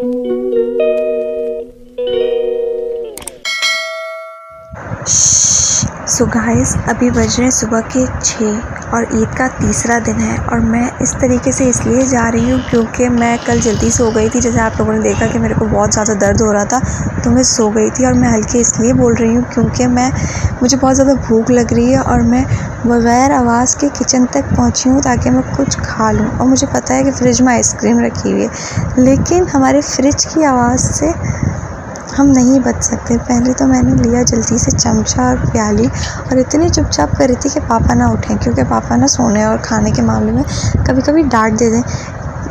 So guys, अभी बज रहे हैं सुबह के 6 और ईद का तीसरा दिन है और मैं इस तरीके से इसलिए जा रही हूँ क्योंकि मैं कल जल्दी सो गई थी। जैसे आप लोगों ने देखा कि मेरे को बहुत ज़्यादा दर्द हो रहा था तो मैं सो गई थी। और मैं हल्के इसलिए बोल रही हूँ क्योंकि मुझे बहुत ज़्यादा भूख लग रही है और मैं बग़ैर आवाज़ के किचन तक पहुँची हूँ ताकि मैं कुछ खा लूँ। और मुझे पता है कि फ्रिज में आइसक्रीम रखी हुई है, लेकिन हमारे फ्रिज की आवाज़ से हम नहीं बच सकते। पहले तो मैंने लिया जल्दी से चमचा और प्याली और इतनी चुपचाप कर रही थी कि पापा ना उठें, क्योंकि पापा ना सोने और खाने के मामले में कभी कभी डांट दे दें।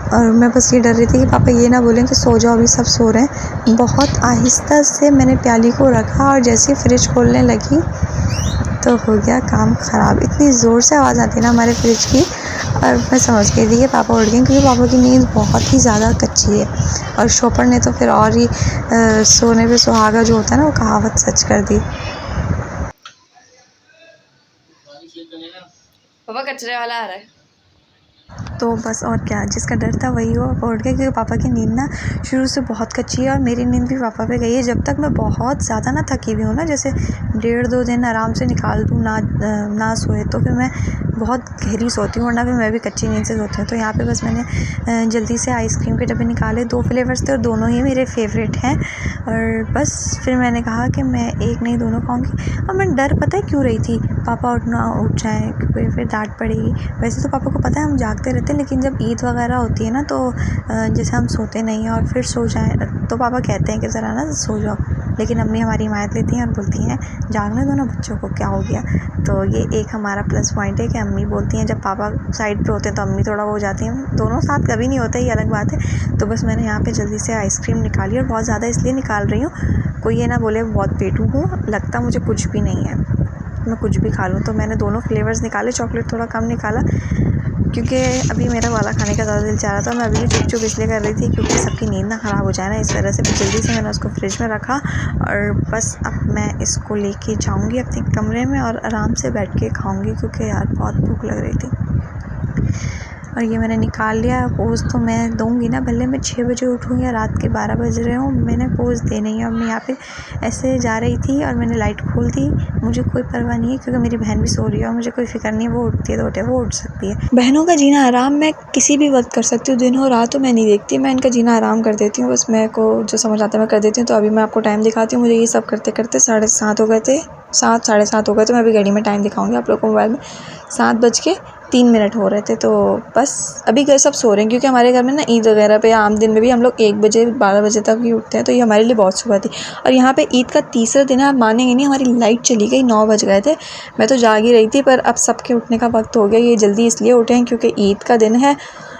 और मैं बस ये डर रही थी कि पापा ये ना बोलें कि सो जाओ, अभी सब सो रहे हैं। बहुत आहिस्ता से मैंने प्याली को रखा और जैसे फ्रिज खोलने लगी तो हो गया काम ख़राब। इतनी ज़ोर से आवाज़ आती है ना हमारे फ्रिज की, और मैं समझ गई थी कि पापा उठ गए, क्योंकि पापा की नींद बहुत ही ज़्यादा कच्ची है। और शोपर ने तो फिर और ही सोने पे सुहागा जो होता है ना, वो कहावत सच कर दी। पापा कचरे वाला आ रहा है। तो बस और क्या, जिसका डर था वही हो उठ गया, क्योंकि पापा की नींद ना शुरू से बहुत कच्ची है और मेरी नींद भी पापा पे गई है। जब तक मैं बहुत ज़्यादा ना थकी हुई हूँ ना, जैसे 1.5-2 दिन आराम से निकाल दूँ ना सोए, तो फिर मैं बहुत गहरी सोती हूँ, वरना फिर मैं भी कच्ची नींद से सोती हूँ। तो यहाँ पे बस मैंने जल्दी से आइसक्रीम के डब्बे निकाले। 2 फ्लेवर्स थे और दोनों ही मेरे फेवरेट हैं। और बस फिर मैंने कहा कि मैं एक नहीं दोनों खाऊँगी। और मैं डर पता है क्यों रही थी, पापा उठ जाएँ क्योंकि फिर डांट पड़ेगी। वैसे तो पापा को पता है हम जागते रहते हैं, लेकिन जब ईद वगैरह होती है ना तो जैसे हम सोते नहीं हैं और फिर सो जाएँ तो पापा कहते हैं कि ज़रा ना सो जाओ, लेकिन अम्मी हमारी हिमायत लेती हैं और बोलती हैं जागने दो ना बच्चों को, क्या हो गया। तो ये एक हमारा प्लस पॉइंट है कि अम्मी बोलती हैं, जब पापा साइड पे होते हैं तो अम्मी थोड़ा वो हो जाती हैं। दोनों साथ कभी नहीं होते, ये अलग बात है। तो बस मैंने यहाँ पे जल्दी से आइसक्रीम निकाली और बहुत ज़्यादा इसलिए निकाल रही हूँ, कोई ये ना बोले बहुत पेटू हूँ, लगता मुझे कुछ भी नहीं है, मैं कुछ भी खा लूँ। तो मैंने दोनों फ्लेवर्स निकाले, चॉकलेट थोड़ा कम निकाला क्योंकि अभी मेरा वाला खाने का ज़्यादा दिल चाह रहा था। मैं अभी भी चुप इसलिए कर रही थी क्योंकि सबकी नींद ना ख़राब हो जाए ना, इस वजह से फिर जल्दी से मैंने उसको फ्रिज में रखा। और बस अब मैं इसको लेके जाऊंगी अपने कमरे में और आराम से बैठ के खाऊंगी, क्योंकि यार बहुत भूख लग रही थी। और ये मैंने निकाल लिया। पोज़ तो मैं दूँगी ना, भले मैं 6 बजे उठूँ या रात के 12 बज रहे हों, मैंने पोज़ देनी है। और मैं यहाँ पे ऐसे जा रही थी और मैंने लाइट खोल दी, मुझे कोई परवाह नहीं है क्योंकि मेरी बहन भी सो रही है और मुझे कोई फ़िक्र नहीं है, वो उठती है तो उठे, वो उठ सकती है। बहनों का जीना आराम मैं किसी भी वक्त कर सकती हूँ, दिन हो रात हो मैं नहीं देखती, मैं इनका जीना आराम कर देती हूँ। बस मेरे को जो समझ आता है मैं कर देती हूँ। तो अभी मैं आपको टाइम दिखाती हूँ। मुझे ये सब करते करते 7:30 हो गए थे, 7 साढ़े 7 हो गए थे। मैं अभी घड़ी में टाइम दिखाऊँगी आप लोग को मोबाइल में, 7:03 हो रहे थे। तो बस अभी घर सब सो रहे हैं, क्योंकि हमारे घर में ना ईद वगैरह पे आम दिन में भी हम लोग 1 बजे 12 बजे तक ही उठते हैं, तो ये हमारे लिए बहुत सुबह थी। और यहाँ पे ईद का तीसरा दिन है, आप मानेंगे नहीं, हमारी लाइट चली गई, 9 बज गए थे। मैं तो जाग ही रही थी, पर अब सबके उठने का वक्त हो गया। ये जल्दी इसलिए उठे हैं क्योंकि ईद का दिन है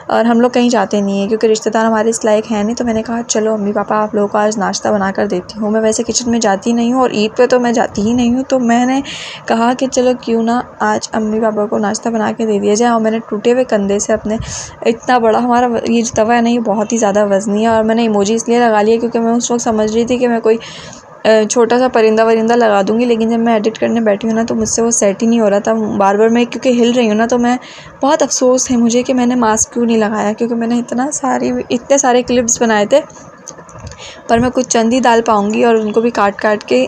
और हम लोग कहीं जाते नहीं हैं, क्योंकि रिश्तेदार हमारे इस लायक हैं नहीं। तो मैंने कहा चलो अम्मी पापा आप लोगों को आज नाश्ता बना कर देती हूँ। मैं वैसे किचन में जाती नहीं हूँ और ईद पे तो मैं जाती ही नहीं हूँ, तो मैंने कहा कि चलो क्यों ना आज अम्मी पापा को नाश्ता बना के दे दिया जाए। और मैंने टूटे हुए कंधे से अपने, इतना बड़ा हमारा ये जो तवा है ना, ये बहुत ही ज़्यादा वज़नी है। और मैंने इमोजी इसलिए लगा लिया क्योंकि मैं उस वक्त समझ रही थी कि मैं कोई छोटा सा परिंदा वरिंदा लगा दूँगी, लेकिन जब मैं एडिट करने बैठी हूँ ना तो मुझसे वो सेट ही नहीं हो रहा था। बार बार मैं क्योंकि हिल रही हूँ ना, तो मैं बहुत अफ़सोस है मुझे कि मैंने मास्क क्यों नहीं लगाया, क्योंकि मैंने इतने सारे क्लिप्स बनाए थे, पर मैं कुछ चंद ही डाल पाऊँगी और उनको भी काट काट के,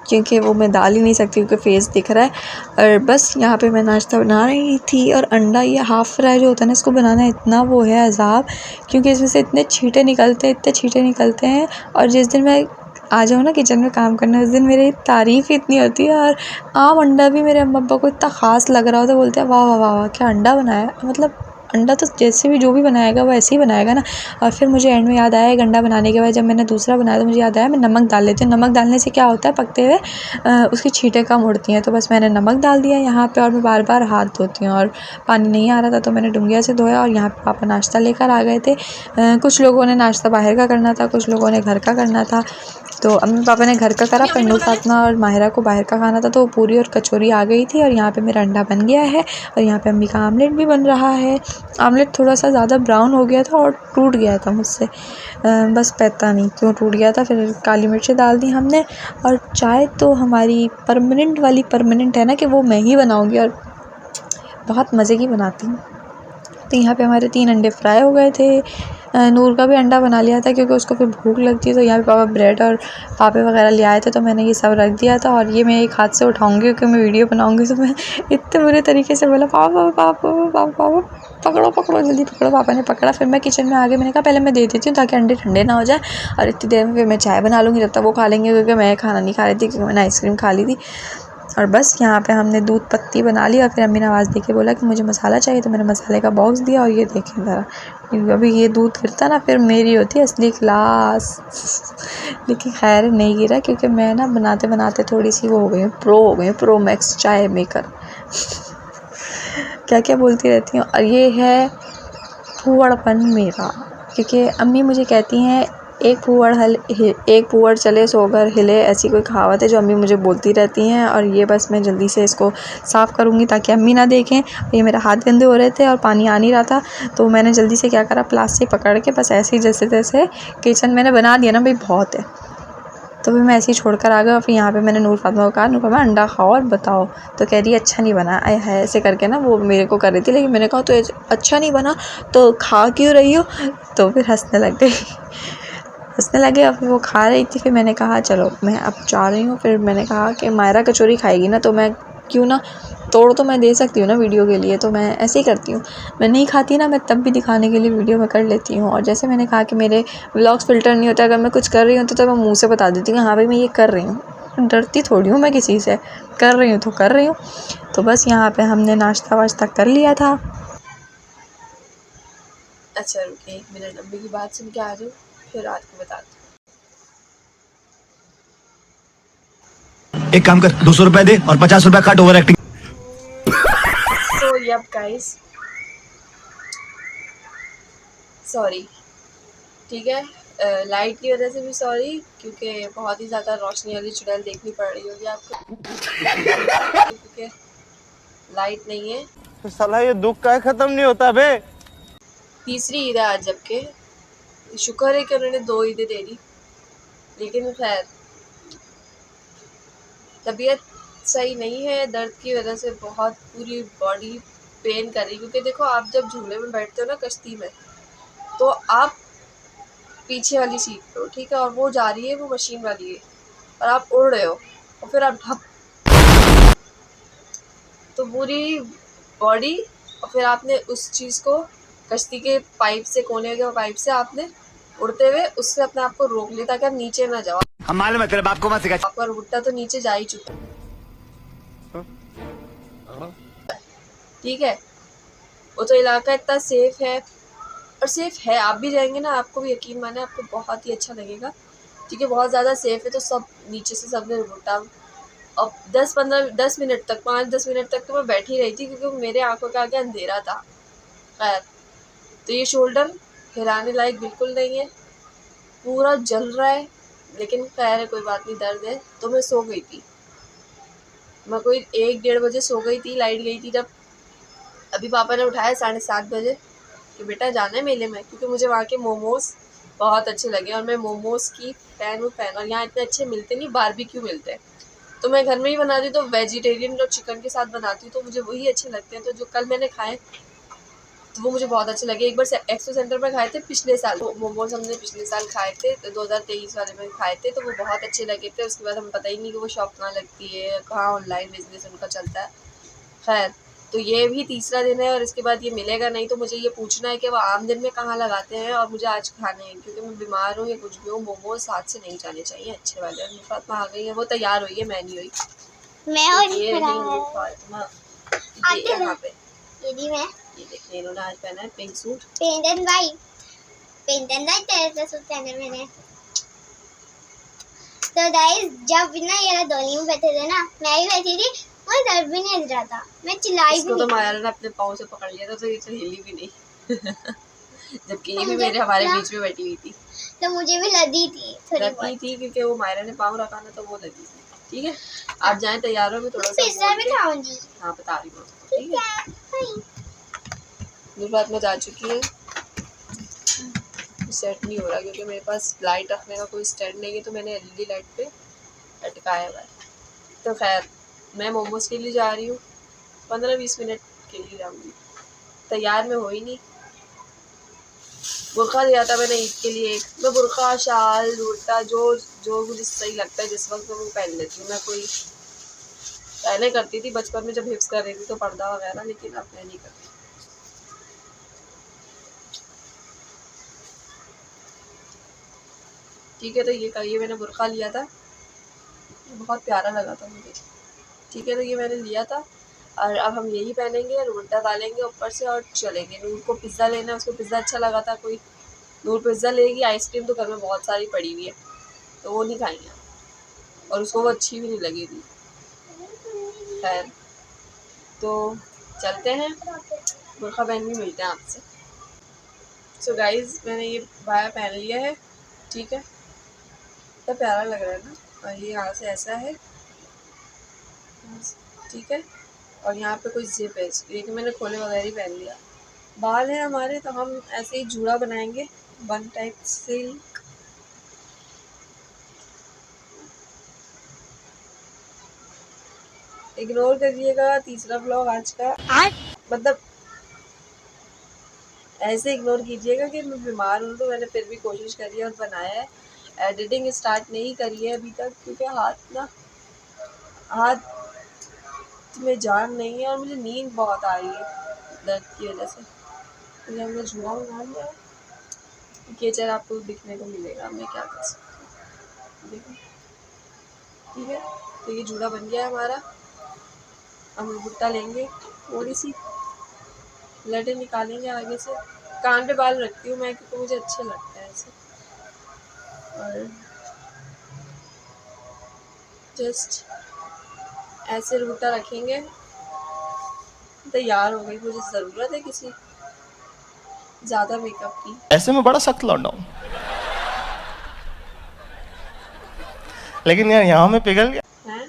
क्योंकि वो मैं डाल ही नहीं सकती क्योंकि फेस दिख रहा है। और बस यहाँ पे मैं नाश्ता बना रही थी और अंडा ये हाफ़ फ्राई जो होता है ना, इसको बनाना इतना वो है अज़ाब, क्योंकि इसमें से इतने छींटे निकलते हैं। और जिस दिन मैं आ जाऊँ ना किचन में काम करने, उस दिन मेरी तारीफ़ ही इतनी होती है। और आम अंडा भी मेरे अम्मा पापा को इतना ख़ास लग रहा होता है, बोलते हैं वाह वाह वाह वाह क्या अंडा बनाया। मतलब अंडा तो जैसे भी जो भी बनाएगा वो ऐसे ही बनाएगा ना। और फिर मुझे एंड में याद आया, एक अंडा बनाने के बाद जब मैंने दूसरा बनाया तो मुझे याद आया मैं नमक डाल लेती हूँ। नमक डालने से क्या होता है, पकते हुए उसकी छींटें कम उड़ती हैं। तो बस मैंने नमक डाल दिया यहाँ पे, और मैं बार बार हाथ धोती हूँ और पानी नहीं आ रहा था तो मैंने डुंगिया से धोया। और यहाँ पे पापा नाश्ता लेकर आ गए थे। कुछ लोगों ने नाश्ता बाहर का करना था, कुछ लोगों ने घर का करना था। तो अम्मी पापा ने घर का करा, पर नूर फातिमा और माहिरा को बाहर का खाना था, तो वो पूरी और कचौरी आ गई थी। और यहाँ पे मेरा अंडा बन गया है और यहाँ पे अम्मी का आमलेट भी बन रहा है। आमलेट थोड़ा सा ज़्यादा ब्राउन हो गया था और टूट गया था मुझसे, बस पता नहीं क्यों टूट गया था। फिर काली मिर्चें डाल दी हमने। और चाय तो हमारी परमानेंट है ना, कि वो मैं ही बनाऊँगी और बहुत मज़े की बनाती हूँ। तो यहाँ पे हमारे 3 अंडे फ्राई हो गए थे। नूर का भी अंडा बना लिया था क्योंकि उसको फिर भूख लगती है। तो यहाँ पे पापा ब्रेड और पापे वगैरह ले आए थे, तो मैंने ये सब रख दिया था। और ये मैं एक हाथ से उठाऊंगी क्योंकि मैं वीडियो बनाऊंगी, तो मैं इतने बुरे तरीके से बोला पापा पापा पापा पापा पकड़ो पकड़ो जल्दी पकड़ो। पापा ने पकड़ा, फिर मैं किचन में आ गई। मैंने कहा पहले मैं दे देती हूँ ताकि अंडे ठंडे ना हो जाए, और इतनी देर में फिर मैं चाय बना लूँगी, जब तक वो खा लेंगे, क्योंकि मैं खाना नहीं खा रही थी क्योंकि मैंने आइसक्रीम खा ली थी। और बस यहाँ पे हमने दूध पत्ती बना ली। और फिर अम्मी ने आवाज़ दे के बोला कि मुझे मसाला चाहिए, तो मैंने मसाले का बॉक्स दिया। और ये देखें ज़रा, अभी ये दूध गिरता ना फिर मेरी होती है असली क्लास। लेकिन खैर नहीं गिरा क्योंकि मैं ना बनाते बनाते थोड़ी सी वो हो गई हूँ, प्रो मैक्स चाय मेकर। क्या क्या बोलती रहती हूँ। और ये है फूहड़पन मेरा, क्योंकि अम्मी मुझे कहती हैं एक फूहड़ चले 100 घर हिले, ऐसी कोई कहावत है जो अम्मी मुझे बोलती रहती हैं। और ये बस मैं जल्दी से इसको साफ़ करूँगी ताकि अम्मी ना देखें। ये मेरा हाथ गंदे हो रहे थे और पानी आ नहीं रहा था, तो मैंने जल्दी से क्या करा, प्लास्टिक पकड़ के बस ऐसे ही जैसे तैसे किचन मैंने बना दिया ना, भाई बहुत है, तो फिर मैं ऐसे ही छोड़कर आ गया। और फिर यहाँ पे मैंने नूर फातिमा को कहा, नूर फातिमा अंडा खाओ और बताओ, तो कह रही है अच्छा नहीं बना है, ऐसे करके ना वो मेरे को कर रही थी। लेकिन मैंने कहा तो अच्छा नहीं बना तो खा क्यों रही हो, तो फिर हंसने लग गई। हंसने लगे और फिर वो खा रही थी। फिर मैंने कहा चलो मैं अब जा रही हूँ। फिर मैंने कहा कि मायरा कचौरी खाएगी ना, तो मैं क्यों ना तोड़ तो मैं दे सकती हूँ ना वीडियो के लिए, तो मैं ऐसे ही करती हूँ। मैं नहीं खाती ना, मैं तब भी दिखाने के लिए वीडियो में कर लेती हूँ। और जैसे मैंने कहा कि मेरे व्लॉग्स फ़िल्टर नहीं होता, अगर मैं कुछ कर रही हूँ तो मैं मुँह से बता देती हूँ हाँ भाई मैं ये कर रही हूँ, डरती थोड़ी हूँ मैं किसी से, कर रही हूँ तो कर रही हूँ। तो बस यहाँ पर हमने नाश्ता वाश्ता कर लिया था। अच्छा रुकिए 1 मिनट, अम्मी की बात सुन के आ जाओ, फिर रात को बताती एक काम कर, 200 रुपए दे और 50 रुपए काट ओवर एक्टिंग। हूँ। सो यप गाइस, सॉरी, ठीक है। लाइट की वजह से भी सॉरी, क्योंकि बहुत ही ज़्यादा रोशनी वाली चुड़ैल देखनी पड़ रही होगी आपको, क्योंकि लाइट नहीं है। तो साला ये दुख का खत्म नहीं होता बे। तीसरी ईद है आज, जबकि शुक्र है कि उन्होंने 2 ईदें दे दी। लेकिन खैर तबीयत सही नहीं है, दर्द की वजह से बहुत पूरी बॉडी पेन कर रही, क्योंकि देखो आप जब झूले में बैठते हो ना कश्ती में, तो आप पीछे वाली सीट पे हो, ठीक है, और वो जा रही है, वो मशीन वाली है, और आप उड़ रहे हो, और फिर आप ढप, तो पूरी बॉडी, और फिर आपने उस चीज़ को कश्ती के पाइप से, कोने के पाइप से आपने उड़ते हुए उससे अपने आप को रोक लिया ताकि आप नीचे ना जाओ। हम मालूम है तेरे बाप को मत सिखा। आपका उड़ता तो नीचे जा ही चुका, ठीक है। वो तो इलाका इतना सेफ है, और सेफ है, आप भी जाएंगे ना, आपको भी यकीन माने आपको बहुत ही अच्छा लगेगा, ठीक है। बहुत ज़्यादा सेफ है, तो सब नीचे से सबने उठा। अब 10 मिनट तक, 5-10 मिनट तक तो मैं बैठी रही थी, क्योंकि मेरे आंखों के आगे अंधेरा था। खैर, तो ये शोल्डर हिलाने लायक बिल्कुल नहीं है, पूरा जल रहा है, लेकिन खैर है, कोई बात नहीं, दर्द है। तो मैं सो गई थी, मैं कोई 1-1:30 बजे सो गई थी, लाइट गई थी जब। अभी पापा ने उठाया 7:30 बजे कि बेटा जाना है मेले में, क्योंकि मुझे वहाँ के मोमोज़ बहुत अच्छे लगे, और मैं मोमोज़ की फ़ैन हूँ, और यहाँ इतने अच्छे मिलते नहीं, बारबेक्यू मिलते हैं, तो मैं घर में ही बनाती हूँ, तो वेजिटेरियन और चिकन के साथ बनाती हूँ, तो मुझे वही अच्छे लगते हैं। तो जो कल मैंने खाए तो वो मुझे बहुत अच्छे लगे। एक बार एक्सो सेंटर पर खाए थे पिछले साल, मोमोज हमने पिछले साल खाए थे, तो 2023 वाले में खाए थे, तो वो बहुत अच्छे लगे थे। उसके बाद हमें पता ही नहीं कि वो शॉप कहाँ लगती है, कहाँ ऑनलाइन बिजनेस उनका चलता है। खैर, तो ये भी तीसरा दिन है और इसके बाद ये मिलेगा नहीं, तो मुझे ये पूछना है कि वो आम दिन में कहाँ लगाते हैं, और मुझे आज खाने हैं, क्योंकि मैं बीमार हूँ या कुछ भी हूँ। मोमोज हाथ से नहीं जाने चाहिए अच्छे वाले। और फातिमा आ गई है, वो तैयार हुई है, मैं नहीं हुई। मैं तो और ये खड़ा रही है। फातिमा, ये आते यहाँ पे, ये भी मैं ये देखिए इन्होंने आज पहना है pink suit. Pant and white तेरे से सूट पहने मैंने। तो गाइस जब ना ये लोग दोनों में बैठे थे ना, मैं भी बैठी थी, मुझे दर्द भी नहीं रहा था, मैं चिल्लाई भी इसको तो नहीं माया ने अपने पाँव से पकड़ लिया था, तो ये तो हिली भी नहीं। जबकि ये तो भी मुझे मेरे हमारे ना बीच में बैठी हुई थी, तो मुझे भी लगी थी थोड़ी रखी बहुत। थी, क्योंकि वो मायरा ने पाँव रखा ना, तो वो लगी थी। ठीक है, आप जाएं तैयार हो, मैं थोड़ा सा पिज्जा बोल भी के, खाऊंगी। हाँ बता रही हूँ, ठीक ठीक है। है बाय। दूर बात में जा चुकी है, सेट नहीं हो रहा क्योंकि मेरे पास लाइट रखने का कोई स्टैंड नहीं है, तो मैंने एलईडी लाइट पे लटकाया हुआ है। तो खैर, मैं मोमोज के लिए जा रही हूँ, 15-20 मिनट के लिए जाऊँगी। तैयार में हो ही नहीं। बुर्का लिया था मैंने ईद के लिए। मैं बुर्का, शाल, दुपट्टा जो मुझे सही लगता है जिस वक्त मैं वो पहन लेती हूँ। मैं कोई पहले करती थी बचपन में जब हिफ्स कर रही थी तो पर्दा वगैरह, लेकिन अब मैं नहीं करती। ठीक है, तो ये मैंने बुर्का लिया था, बहुत प्यारा लगा था मुझे। ठीक है, तो ये मैंने लिया था और अब हम यही पहनेंगे, दुपट्टा डालेंगे ऊपर से और चलेंगे। नूर को पिज़्ज़ा लेना है, उसको पिज़्ज़ा अच्छा लगा था, कोई नूर पिज़्ज़ा लेगी। आइसक्रीम तो घर में बहुत सारी पड़ी हुई है तो वो नहीं खाएंगे और उसको वो अच्छी भी नहीं लगी थी। खैर, तो चलते हैं, बुर्का पहन के मिलते हैं आपसे। सो गाइज़, मैंने ये बाया पहन लिया है। ठीक है, तो प्यारा लग रहा है ना। और ये यहाँ से ऐसा है, ठीक है, और यहाँ पे कोई जिप है इसकी, लेकिन मैंने खोले वगैरह ही पहन लिया। बाल है हमारे तो हम ऐसे ही जूड़ा बनाएंगे, बन टाइप सिल्क। इग्नोर करिएगा तीसरा ब्लॉग आज का, मतलब ऐसे इग्नोर कीजिएगा कि मैं बीमार हूँ, तो मैंने फिर भी कोशिश करी है और बनाया है। एडिटिंग स्टार्ट नहीं करी है अभी तक क्योंकि हाथ में जान नहीं है और मुझे नींद बहुत आ रही है दर्द की वजह से। तो जब मैं जुआ बना लिया केचर आपको दिखने को मिलेगा, मैं क्या कर सकती हूँ। देखो, ठीक है, तो ये जूड़ा बन गया है हमारा। हम भुट्टा लेंगे, थोड़ी सी लटे निकालेंगे आगे से। कान पे बाल रखती हूँ मैं क्योंकि मुझे अच्छे लगता है ऐसे। और जस्ट ऐसे भुट्टा रखेंगे, तैयार हो गई। मुझे ज़रूरत है किसी ज़्यादा मेकअप की। ऐसे में बड़ा सख्त लौंडा हूं, लेकिन यार यहाँ में पिघल गया हैं?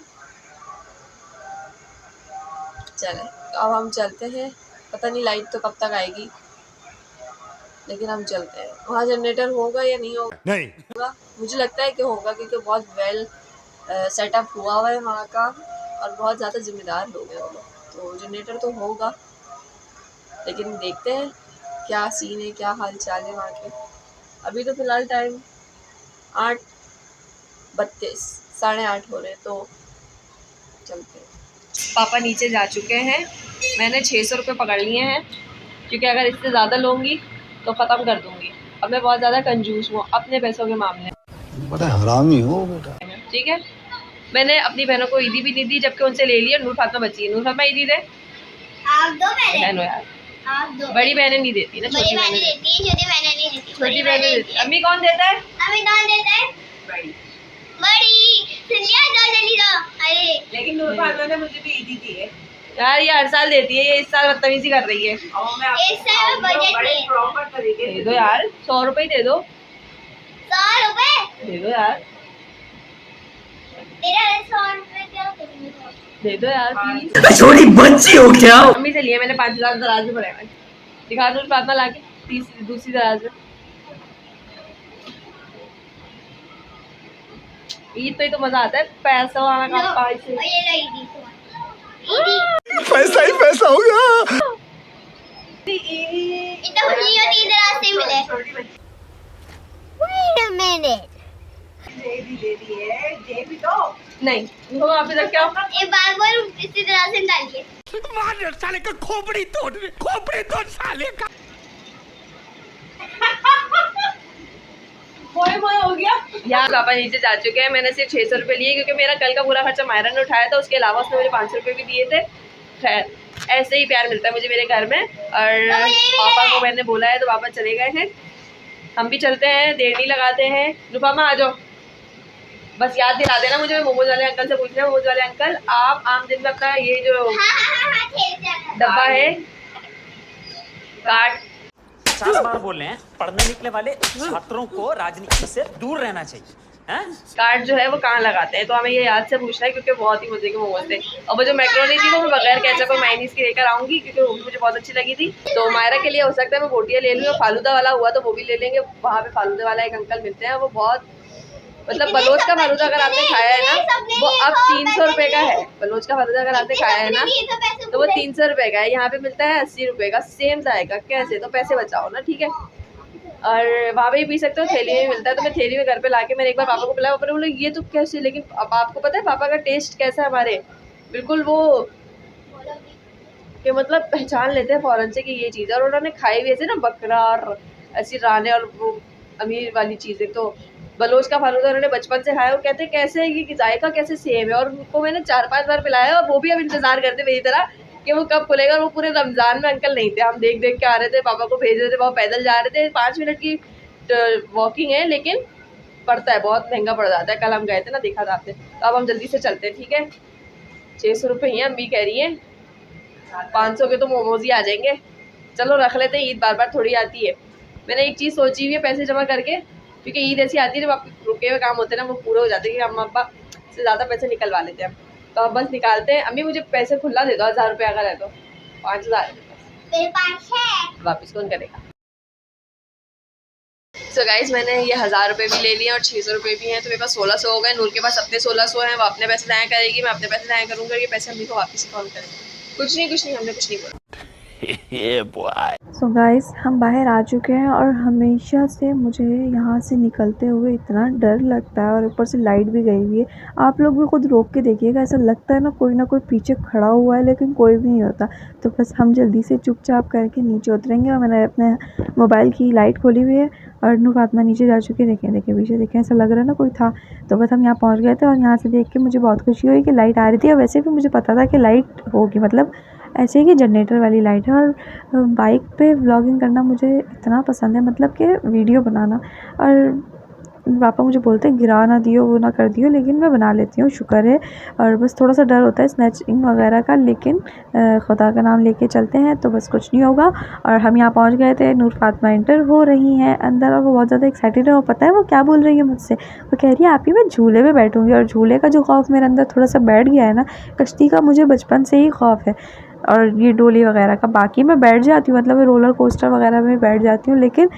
चले, तो अब हम चलते हैं। पता नहीं लाइट तो कब तक आएगी, लेकिन हम चलते हैं। वहाँ जनरेटर होगा या नहीं होगा? नहीं। मुझे लगता है कि होगा क्योंकि बहुत वेल सेटअप हुआ है वहाँ का और बहुत ज़्यादा जिम्मेदार लोग हैं वो लोग, तो जनरेटर तो होगा। लेकिन देखते हैं क्या सीन है, क्या हाल चाल है वहाँ के। अभी तो फ़िलहाल टाइम 8:32, 8:30 हो रहे, तो चलते हैं। पापा नीचे जा चुके हैं। मैंने 600 रुपये पकड़ लिए हैं क्योंकि अगर इससे ज़्यादा लूँगी तो ख़त्म कर दूँगी। अब मैं बहुत ज़्यादा कंजूस हूँ अपने पैसों के मामले में। बड़ा हरामी हो बेटा। ठीक है, मैंने अपनी बहनों को ईदी भी नहीं दी जबकि उनसे ले लिया। नूर फातिमा बची है, नूर फातिमा ईदी दे। आप दो पहले, बहनों यार, आप दो। बड़ी बहनें नहीं देती ना, बड़ी छोटी बहनें बहनें देती है, छोटी बहनें नहीं देती। छोटी बहनें देती। अम्मी कौन देता है? अभी कौन देता है? बड़ी। बड़ी सुन लिया, दो जल्दी दो। अरे लेकिन नूर फातिमा ने मुझे भी ईदी दी है यार, ये हर साल देती है, ये इस साल बदतमीजी कर रही है। इस साल बजट में दे दो यार, 100 रुपये दे दो। 100 रुपए दे दो यार, तेरा 100 रुपए क्या करेंगे? दे दो यार प्लीज। छोटी बच्ची हो क्या? अम्मी से लिए मैंने 5000 दराज में पड़े हैं। दिखा दो फातिमा लाके दूसरी दराज में। ईद पे तो मजा आता है, पैसा वाला का पैसे। और ये लो ईदी ईदी पैसा ही पैसा होगा। इतना कुछ नहीं होती, इधर रास्ते मिले। Wait a minute. नहीं, वो वापस रख के आओ। एक बार इसी तरह से डालिए। मार साले का खोपड़ी तोड़ साले का। हो गया यार। पापा नीचे जा चुके हैं। मैंने सिर्फ 600 रुपये लिए क्योंकि मेरा कल का पूरा खर्चा मायरा ने उठाया था, उसके अलावा उसने मुझे 500 रुपये भी दिए थे। खैर, ऐसे ही प्यार मिलता है मुझे मेरे घर में। और पापा को मैंने बोला है तो पापा चले गए हैं, हम भी चलते हैं, देर नहीं लगाते हैं। रुपामा आ जाओ, बस याद दिला देना मुझे। मैं मोमोज वाले अंकल से पूछना है, मोमोज वाले अंकल आप आम दिन में अपना ये जो डब्बा है कार्ड 50 बार बोल रहे हैं, पढ़ने निकले वाले छात्रों को राजनीति से दूर रहना चाहिए। कार्ड जो है वो कहाँ लगाते हैं, तो हमें ये याद से पूछना है क्योंकि बहुत ही मजे के मोमोज थे। और वो जो मैक्रोनी थी वो मैं बगैर केचप और मायोनीज की लेकर आऊंगी क्योंकि वो भी मुझे बहुत अच्छी लगी थी। तो मायरा के लिए हो सकता है मैं बोटियाँ ले लूँ, फालूदा वाला हुआ तो वो भी ले लेंगे। वहाँ पे फालूदा वाला एक अंकल मिलते हैं, वो बहुत मतलब बलोच का फालूदा अगर आपने खाया है ना वो अब 300 रुपये का है। बलोच का फालूदा अगर आपने खाया है ना तो वो 300 रुपये का है। यहाँ पे मिलता है 80 रुपये का, सेम जाएगा। कैसे? तो पैसे बचाओ ना, ठीक है। और वहाँ पे ही पी सकते हो, थैली में मिलता है। तो मैं थैली में घर पे लाके मैंने एक बार पापा को पिलाया, पापा ने बोला ये तो कैसे, लेकिन अब आपको पता है पापा का टेस्ट कैसा है हमारे, बिल्कुल वो कि मतलब पहचान लेते हैं फ़ौरन से कि ये चीज़ है। और उन्होंने खाई भी ऐसे ना बकरा और ऐसी राने और वो अमीर वाली चीज़ें। तो बलोच का फालूदा उन्होंने बचपन से खाया, वो कहते हैं कैसे है ये, जायका कैसे सेम है। और उनको मैंने 4-5 बार पिलाया और वो भी अब इंतज़ार करते मेरी तरह कि वो कब खुलेगा। और वो पूरे रमज़ान में अंकल नहीं थे, हम देख देख के आ रहे थे, पापा को भेज रहे थे, पापा पैदल जा रहे थे। 5 मिनट की वॉकिंग है लेकिन पड़ता है, बहुत महंगा पड़ जाता है। कल हम गए थे ना, देखा था आपने। तो अब हम जल्दी से चलते हैं, ठीक है। 600 रुपये ही अम्मी कह रही है, 500 के तो मोमोज ही आ जाएंगे। चलो रख लेते हैं, ईद बार बार थोड़ी आती है। मैंने एक चीज़ सोची हुई है पैसे जमा करके, क्योंकि ईद ऐसी आती है जब आप रुके हुए काम होते हैं ना वो पूरे हो जाते हैं कि अम्मा अब्बा से ज़्यादा पैसे निकलवा लेते हैं। तो अब बस निकालते हैं। अम्मी मुझे पैसे खुला दे दो, 1000 रुपये अगर है तो। 5000 वापस कौन करेगा। सो गाइज मैंने ये 1000 रुपये भी ले लिए और 600 रुपये भी हैं। तो मेरे पास 1600 हो गए। नूर के पास अपने 1600 हैं, वो अपने पैसे दाएँ करेगी, मैं अपने पैसे दाएँ करूँगा। ये पैसे अम्मी को वापस कौन करेगा। कुछ नहीं, हमने कुछ नहीं बोला। सो गाइस हम बाहर आ चुके हैं और हमेशा से मुझे यहाँ से निकलते हुए इतना डर लगता है, और ऊपर से लाइट भी गई हुई है। आप लोग भी खुद रोक के देखिएगा, ऐसा लगता है ना कोई पीछे खड़ा हुआ है लेकिन कोई भी नहीं होता। तो बस हम जल्दी से चुपचाप करके नीचे उतरेंगे। और मैंने अपने मोबाइल की लाइट खोली हुई है और नूर फातिमा नीचे जा चुकी है। देखें पीछे देखें, ऐसा लग रहा है ना कोई था। तो बस हम यहाँ पहुँच गए थे और यहाँ से देख के मुझे बहुत खुशी हुई कि लाइट आ रही थी। और वैसे भी मुझे पता था कि लाइट होगी, मतलब ऐसे ही कि जनरेटर वाली लाइट है। और बाइक पे व्लॉगिंग करना मुझे इतना पसंद है, मतलब कि वीडियो बनाना। और पापा मुझे बोलते हैं गिरा ना दियो, वो ना कर दियो, लेकिन मैं बना लेती हूँ, शुक्र है। और बस थोड़ा सा डर होता है स्नैचिंग वगैरह का, लेकिन खुदा का नाम लेके चलते हैं तो बस कुछ नहीं होगा। और हम यहाँ पहुँच गए थे। नूर फातिमा एंटर हो रही हैं अंदर और वो बहुत ज़्यादा एक्साइटेड है। और पता है वो क्या बोल रही है मुझसे, वो कह रही है आप ही मैं झूले में बैठूँगी। और झूले का जो खौफ मेरे अंदर थोड़ा सा बैठ गया है ना, कश्ती का मुझे बचपन से ही खौफ है, और ये डोली वगैरह का। बाकी मैं बैठ जाती हूँ, मतलब रोलर कोस्टर वगैरह में बैठ जाती हूँ, लेकिन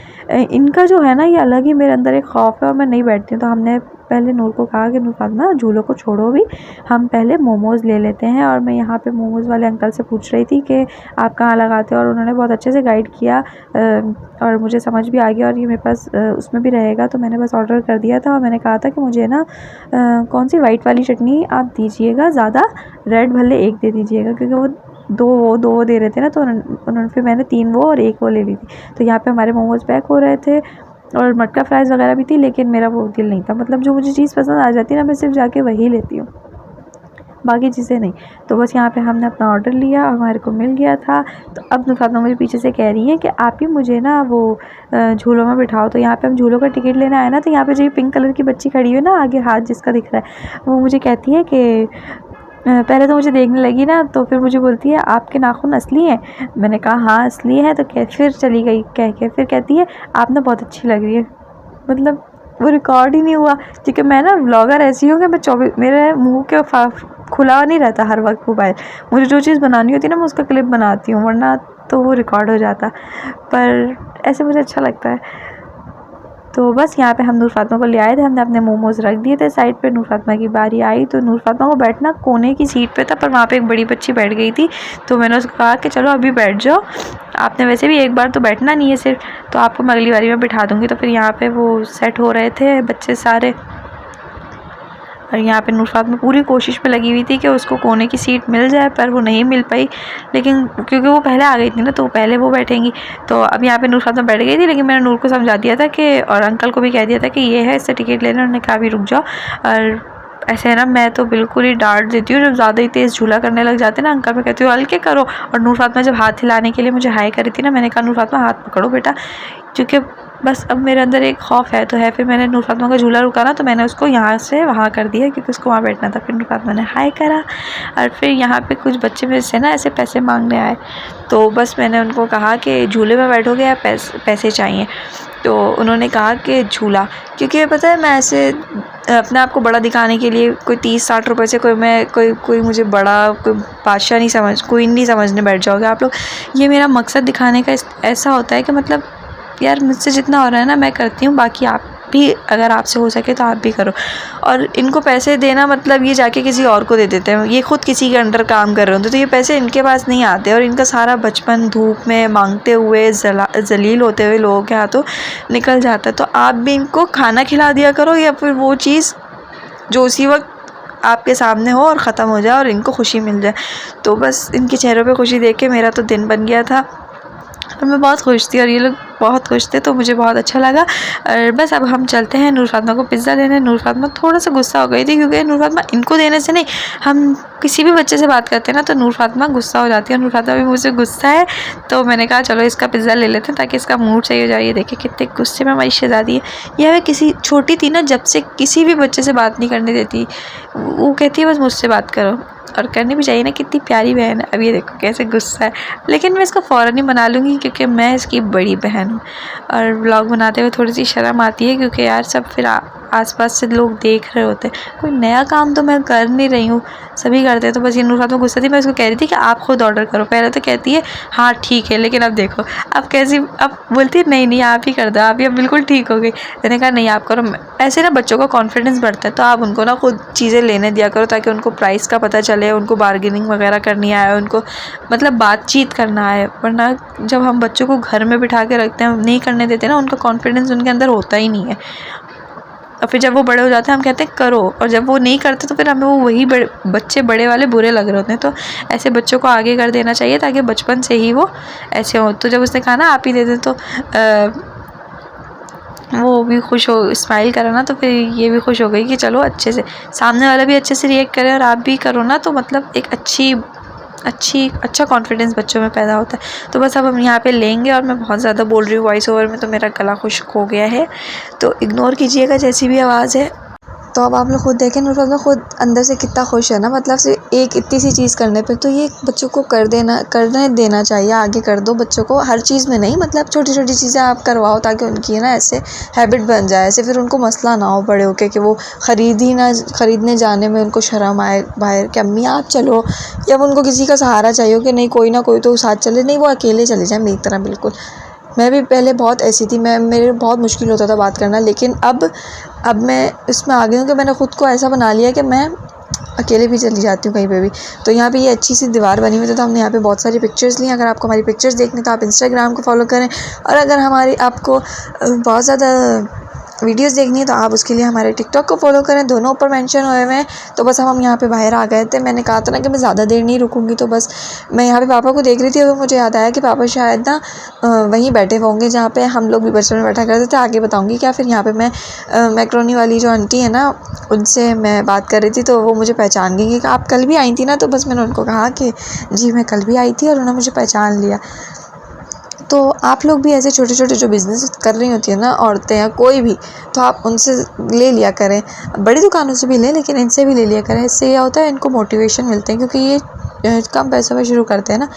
इनका जो है ना ये अलग ही मेरे अंदर एक खौफ है और मैं नहीं बैठती हूँ। तो हमने पहले नूर को कहा कि नूर फातिमा झूलों को छोड़ो भी, हम पहले मोमोज़ ले लेते हैं। और मैं यहाँ पे मोमोज़ वाले अंकल से पूछ रही थी कि आप कहाँ लगाते हो, और उन्होंने बहुत अच्छे से गाइड किया और मुझे समझ भी आ गया। और ये मेरे पास उसमें भी रहेगा, तो मैंने बस ऑर्डर कर दिया था। और मैंने कहा था कि मुझे ना कौन सी वाइट वाली चटनी आप दीजिएगा, ज़्यादा रेड भले एक दे दीजिएगा, क्योंकि वो दो दे रहे थे ना। तो उन्होंने फिर मैंने 3 वो और 1 वो ले ली थी। तो यहाँ पे हमारे मोमोज़ पैक हो रहे थे और मटका फ्राइज़ वगैरह भी थी, लेकिन मेरा वो दिल नहीं था। मतलब जो मुझे चीज़ पसंद आ जाती है ना, मैं सिर्फ जाके वही लेती हूँ, बाकी चीज़ें नहीं। तो बस यहाँ पे हमने अपना ऑर्डर लिया और हमारे को मिल गया था। तो अब नूर फातिमा मुझे पीछे से कह रही हैं कि आप ही मुझे ना वो झूलों में बिठाओ। तो यहाँ पे हम झूलों का टिकट लेने आए ना, तो यहाँ पे जो ये पिंक कलर की बच्ची खड़ी है ना आगे, हाथ जिसका दिख रहा है, वो मुझे कहती है कि पहले तो मुझे देखने लगी ना, तो फिर मुझे बोलती है आपके नाखून असली हैं। मैंने कहा हाँ असली है। तो फिर चली गई कह के, फिर कहती है आप ना बहुत अच्छी लग रही है। मतलब वो रिकॉर्ड ही नहीं हुआ, क्योंकि मैं ना व्लॉगर ऐसी हूँ कि मैं मेरे मुंह के खुला नहीं रहता हर वक्त मोबाइल। मुझे जो चीज़ बनानी होती है ना मैं उसका क्लिप बनाती हूँ, वरना तो वो रिकॉर्ड हो जाता। पर ऐसे मुझे अच्छा लगता है। तो बस यहाँ पे हम नूर फातिमा को ले आए थे, हमने अपने मोमोज़ रख दिए थे साइड पे। नूर फातिमा की बारी आई तो नूर फातिमा को बैठना कोने की सीट पे था, पर वहाँ पे एक बड़ी बच्ची बैठ गई थी। तो मैंने उसको कहा कि चलो अभी बैठ जाओ, आपने वैसे भी एक बार तो बैठना नहीं है सिर्फ, तो आपको मैं अगली बारी में बिठा दूँगी। तो फिर यहाँ पे वो सेट हो रहे थे बच्चे सारे, और यहाँ पे नूर फातिमा पूरी कोशिश में लगी हुई थी कि उसको कोने की सीट मिल जाए, पर वो नहीं मिल पाई। लेकिन क्योंकि वो पहले आ गई थी ना, तो पहले वो बैठेंगी। तो अब यहाँ पे नूर फातिमा बैठ गई थी, लेकिन मैंने नूर को समझा दिया था कि, और अंकल को भी कह दिया था कि ये है, इससे टिकट लेना। उन्होंने कहा भी रुक जाओ। और ऐसे है ना, मैं तो बिल्कुल ही डांट देती हूँ जब ज़्यादा ही तेज़ झूला करने लग जाते ना अंकल। मैं कहती हूँ हल्के करो। और नूर फातिमा जब हाथ हिलाने के लिए मुझे हाई करी थी ना, मैंने कहा नूर फातिमा हाथ पकड़ो बेटा, क्योंकि बस अब मेरे अंदर एक खौफ है तो है। फिर मैंने नूर फातिमा का झूला रुका ना, तो मैंने उसको यहाँ से वहाँ कर दिया, क्योंकि उसको वहाँ बैठना था। फिर नूर फातिमा ने हाई करा, और फिर यहाँ पे कुछ बच्चे मेरे से ना ऐसे पैसे मांगने आए। तो बस मैंने उनको कहा कि झूले में बैठोगे या पैसे चाहिए। तो उन्होंने कहा कि झूला, क्योंकि पता है मैं ऐसे अपने आप को बड़ा दिखाने के लिए कोई 30-60 रुपये से कोई मुझे बड़ा, कोई बादशाह नहीं कोई नहीं समझने बैठ जाओगे आप लोग। ये मेरा मकसद दिखाने का ऐसा होता है कि मतलब यार मुझसे जितना हो रहा है ना मैं करती हूँ, बाकी आप भी अगर आपसे हो सके तो आप भी करो। और इनको पैसे देना मतलब ये जाके किसी और को दे देते हैं, ये खुद किसी के अंडर काम कर रहे होते, तो ये पैसे इनके पास नहीं आते और इनका सारा बचपन धूप में मांगते हुए जलील होते हुए लोगों के हाथों निकल जाता है। तो आप भी इनको खाना खिला दिया करो या फिर वो चीज़ जो उसी वक्त आपके सामने हो और ख़त्म हो जाए और इनको खुशी मिल जाए। तो बस इनके चेहरों पे खुशी देख के मेरा तो दिन बन गया था और मैं बहुत खुश थी और ये लोग बहुत खुश थे, तो मुझे बहुत अच्छा लगा। और बस अब हम चलते हैं नूर फातिमा को पिज़्ज़ा लेने। नूर फातिमा थोड़ा सा गुस्सा हो गई थी क्योंकि नूर फातिमा इनको देने से नहीं, हम किसी भी बच्चे से बात करते हैं ना तो नूर फातिमा गुस्सा हो जाती है। नूर फातिमा भी मुझसे गुस्सा है, तो मैंने कहा चलो इसका पिज़्ज़ा ले लेते हैं ताकि इसका मूड सही हो जाए। ये देखिए कितने गुस्से में हमारी शहज़ादी है। ये हमें किसी छोटी थी ना, जब से किसी भी बच्चे से बात नहीं करने देती, वो कहती है बस मुझसे बात करो, और करनी भी चाहिए ना, कितनी प्यारी बहन है। अब ये देखो कैसे गुस्सा है, लेकिन मैं इसको फ़ौरन ही बना लूँगी क्योंकि मैं इसकी बड़ी बहन हूँ। और व्लॉग बनाते हुए थोड़ी सी शर्म आती है क्योंकि यार सब फिर आसपास से लोग देख रहे होते हैं। कोई नया काम तो मैं कर नहीं रही हूँ, सभी करते हैं। तो बस ये नूर फातिमा गुस्सा थी, मैं उसको कह रही थी कि आप खुद ऑर्डर करो। पहले तो कहती है हाँ ठीक है, लेकिन अब देखो अब कैसी, अब बोलती है नहीं नहीं आप ही कर दो, आप ही अब बिल्कुल ठीक हो गई। मैंने कहा नहीं आप करो। ऐसे ना बच्चों का कॉन्फिडेंस बढ़ता है, तो आप उनको ना खुद चीज़ें लेने दिया करो ताकि उनको प्राइस का पता चले, उनको बार्गेनिंग वगैरह करनी आए, उनको मतलब बातचीत करना आए। वरना जब हम बच्चों को घर में बिठा के रखते हैं, नहीं करने देते ना, उनका कॉन्फिडेंस उनके अंदर होता ही नहीं है। और फिर जब वो बड़े हो जाते हैं हम कहते हैं करो, और जब वो नहीं करते तो फिर हमें वो वही बच्चे बड़े वाले बुरे लग रहे होते हैं। तो ऐसे बच्चों को आगे कर देना चाहिए ताकि बचपन से ही वो ऐसे हो। तो जब उसने कहा ना आप ही दे दे, तो वो भी खुश हो, स्माइल करा ना, तो फिर ये भी खुश हो गई कि चलो अच्छे से सामने वाला भी अच्छे से रिएक्ट करे और आप भी करो ना, तो मतलब एक अच्छा कॉन्फिडेंस बच्चों में पैदा होता है। तो बस अब हम यहाँ पे लेंगे और मैं बहुत ज़्यादा बोल रही हूँ वॉइस ओवर में, तो मेरा गला खुश्क हो गया है, तो इग्नोर कीजिएगा जैसी भी आवाज़ है। तो अब आप लोग खुद देखें नूर फातिमा खुद अंदर से कितना खुश है ना, मतलब से एक इतनी सी चीज़ करने पे। तो ये बच्चों को करने देना चाहिए, आगे कर दो बच्चों को, हर चीज़ में नहीं, मतलब छोटी छोटी चीज़ें आप करवाओ ताकि उनकी ना ऐसे हैबिट बन जाए, ऐसे फिर उनको मसला ना हो बड़े होके कि वो ख़रीदने जाने में उनको शर्म आए बाहर कि अम्मी आप चलो, या उनको किसी का सहारा चाहिए कि नहीं कोई ना कोई तो साथ चले, नहीं वो अकेले चले जाए मेरी तरह। बिल्कुल मैं भी पहले बहुत ऐसी थी, मेरे बहुत मुश्किल होता था बात करना, लेकिन अब मैं इसमें आ गई हूँ कि मैंने ख़ुद को ऐसा बना लिया कि मैं अकेले भी चली जाती हूँ कहीं पे भी। तो यहाँ पे ये अच्छी सी दीवार बनी हुई थी, तो हमने यहाँ पे बहुत सारी पिक्चर्स ली। अगर आपको हमारी पिक्चर्स देखनी तो आप इंस्टाग्राम को फॉलो करें, और अगर आपको बहुत ज़्यादा वीडियोस देखनी है तो आप उसके लिए हमारे टिकटॉक को फॉलो करें, दोनों ऊपर मेंशन हुए हुए हैं। तो बस हम यहाँ पे बाहर आ गए थे, मैंने कहा था ना कि मैं ज़्यादा देर नहीं रुकूंगी, तो बस मैं यहाँ पे पापा को देख रही थी और मुझे याद आया कि पापा शायद ना वहीं बैठे होंगे जहाँ पे हम लोग भी बचपन में बैठा करते थे। आगे बताऊँगी क्या। फिर यहाँ पर मैं मैक्रोनी वाली जो आंटी है ना, उनसे मैं बात कर रही थी, तो वो मुझे पहचान गई कि आप कल भी आई थी ना। तो बस मैंने उनको कहा कि जी मैं कल भी आई थी, और उन्होंने मुझे पहचान लिया। तो आप लोग भी ऐसे छोटे छोटे जो बिज़नेस कर रही होती है ना औरतें या कोई भी, तो आप उनसे ले लिया करें, बड़ी दुकानों से भी लें लेकिन इनसे भी ले लिया करें। इससे यह होता है इनको मोटिवेशन मिलते हैं, क्योंकि ये कम पैसों में शुरू करते हैं ना।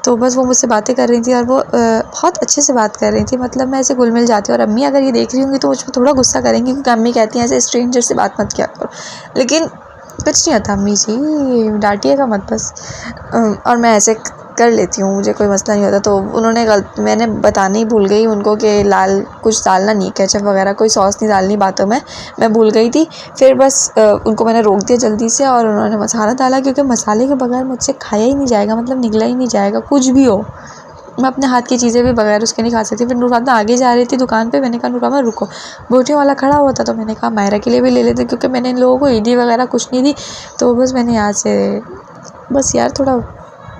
तो बस वो मुझसे बातें कर रही थी और वो बहुत अच्छे से बात कर रही थी, मतलब मैं ऐसे घुल मिल जाती हूँ। और अम्मी अगर ये देख रही होंगी तो मुझ पर थोड़ा गुस्सा करेंगी, क्योंकि अम्मी कहती हैं ऐसे स्ट्रेंजर से बात मत किया करो, लेकिन कुछ नहीं होता अम्मी जी, डांटिएगा मत बस। और मैं ऐसे कर लेती हूँ, मुझे कोई मसला नहीं होता। तो उन्होंने मैंने बताने ही भूल गई उनको कि कुछ डालना नहीं, केचप वगैरह कोई सॉस नहीं डालनी बातों में, मैं भूल गई थी। फिर बस उनको मैंने रोक दिया जल्दी से, और उन्होंने मसाला डाला, क्योंकि मसाले के बगैर मुझसे खाया ही नहीं जाएगा, मतलब निकला ही नहीं जाएगा कुछ भी हो। मैं अपने हाथ की चीज़ें भी बगैर उसके नहीं खा सकती। फिर नूर फातिमा आगे जा रही थी दुकान पे, मैंने कहा नूर फातिमा रुको, बोटियों वाला खड़ा हुआ था, तो मैंने कहा मायरा के लिए भी ले लेते, क्योंकि मैंने इन लोगों को ईदी वगैरह कुछ नहीं दी। तो बस मैंने यहाँ से बस यार थोड़ा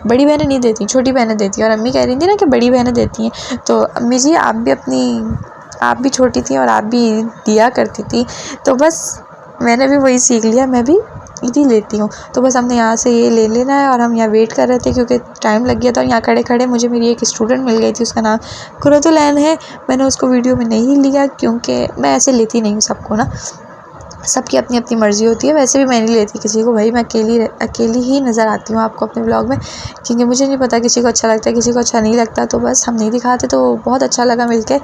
बड़ी बहनें नहीं देती, छोटी बहनें देती हैं। और अम्मी कह रही थी ना कि बड़ी बहनें देती हैं, तो अम्मी जी आप भी छोटी थी और आप भी दिया करती थी। तो बस मैंने भी वही सीख लिया, मैं भी ईदी लेती हूँ। तो बस हमने यहाँ से ये ले लेना है, और हम यहाँ वेट कर रहे थे क्योंकि टाइम लग गया था। यहाँ खड़े खड़े मुझे मेरी एक स्टूडेंट मिल गई थी, उसका नाम कुरतुलैन है। मैंने उसको वीडियो में नहीं लिया क्योंकि मैं ऐसे लेती नहीं हूँ सबको ना, सबकी अपनी अपनी मर्ज़ी होती है। वैसे भी मैं नहीं लेती किसी को, भाई मैं अकेली ही नज़र आती हूँ आपको अपने ब्लॉग में, क्योंकि मुझे नहीं पता किसी को अच्छा लगता है किसी को अच्छा नहीं लगता। तो बस हम नहीं दिखाते। तो बहुत अच्छा लगा मिलके,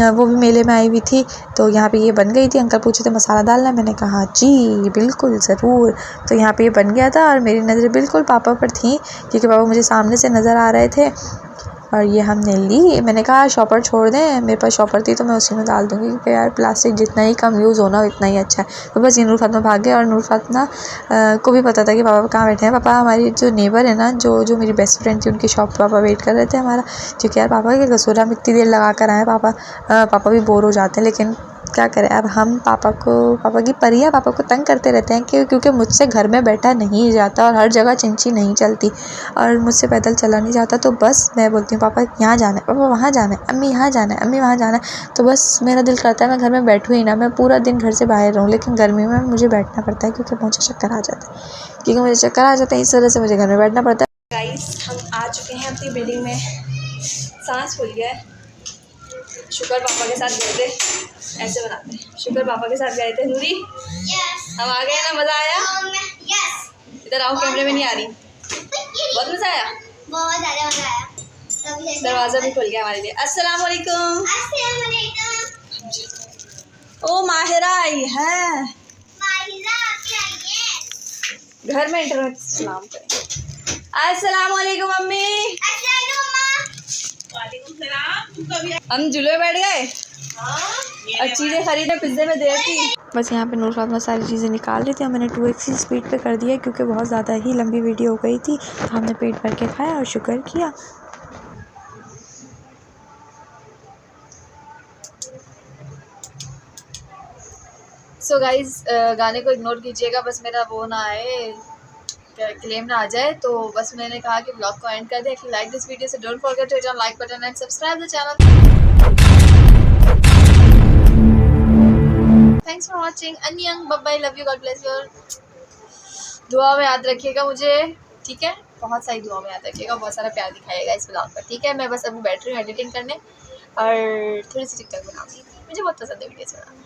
वो भी मेले में आई हुई थी, तो यहाँ पे ये बन गई थी। अंकल पूछे थे मसाला डालना, मैंने कहा जी बिल्कुल ज़रूर। तो यहाँ पे ये बन गया था, और मेरी नज़रें बिल्कुल पापा पर थी, क्योंकि पापा मुझे सामने से नज़र आ रहे थे। और ये हमने ली। मैंने कहा शॉपर छोड़ दें, मेरे पास शॉपर थी तो मैं उसी में डाल दूँगी क्योंकि यार प्लास्टिक जितना ही कम यूज़ होना उतना ही अच्छा है। तो बस ये नूर फातिमा भाग गए और नूर फातिमा को भी पता था कि पापा कहाँ बैठे हैं। पापा हमारी जो नेबर है ना, जो मेरी बेस्ट फ्रेंड थी, उनकी शॉप पर पापा वेट कर रहे थे हमारा, क्योंकि यार पापा के कसूर, हम इतनी देर लगा कर आए। पापा भी बोर हो जाते हैं, लेकिन क्या करें अब हम पापा की परियां पापा को तंग करते रहते हैं क्योंकि मुझसे घर में बैठा नहीं जाता और हर जगह चिंची नहीं चलती और मुझसे पैदल चला नहीं जाता। तो बस मैं बोलती हूँ पापा यहाँ जाना है, पापा वहाँ जाना है, अम्मी यहाँ जाना है, अम्मी वहाँ जाना है। तो बस मेरा दिल करता है मैं घर में बैठूँ ही ना, मैं पूरा दिन घर से बाहर रहूँ, लेकिन गर्मी में मुझे बैठना पड़ता है क्योंकि मुझे चक्कर आ जाते हैं इस वजह से मुझे घर में बैठना पड़ता है। गाइस हम आ चुके हैं अपनी बिल्डिंग में, सांस फूल गया है। शुक्र पापा के साथ गए थे, ऐसे बनाते हैं, शुक्र पापा के साथ गए थे। नूरी हम आ गए ना, मज़ा आया? इधर आओ, कैमरे में नहीं आ रही। बहुत मज़ा आया, बहुत ज़्यादा मज़ा आया। दरवाज़ा भी खुल गया हमारे लिए। अस्सलाम वालेकुम। ओ माहिरा आई है, घर में इंटरनेट सलाम करें। अस्सलाम वालेकुम मम्मी। हम झूले बैठ गए और चीज़ें खरीदे, पिज्जे में देर थी। बस यहाँ पे नूर फातिमा सारी चीज़ें निकाल रही थी और मैंने 2x की स्पीड पे कर दिया क्योंकि बहुत ज़्यादा ही लंबी वीडियो हो गई थी। तो हमने पेट भर के खाया और शुक्र किया। सो गाइज़ गाने को इग्नोर कीजिएगा, बस मेरा वो ना आए, क्लेम ना आ जाए। तो बस मैंने कहा कि ब्लॉग को एंड कर दे। If you like this video, so don't forget to hit on like button and subscribe the channel. Thanks for watching. अन्यंग, bye bye, love you, God bless you. दुआ में याद रखिएगा मुझे, ठीक है? बहुत सारी दुआ में याद रखिएगा, बहुत सारा प्यार दिखाइएगा इस ब्लॉग पर, ठीक है? मैं बस अभी बैठ रही हूँ एडिटिंग करने और थोड़ी सी टिकटॉक बनाऊँगी, मुझे बहुत पसंद है वीडियोस बनाना।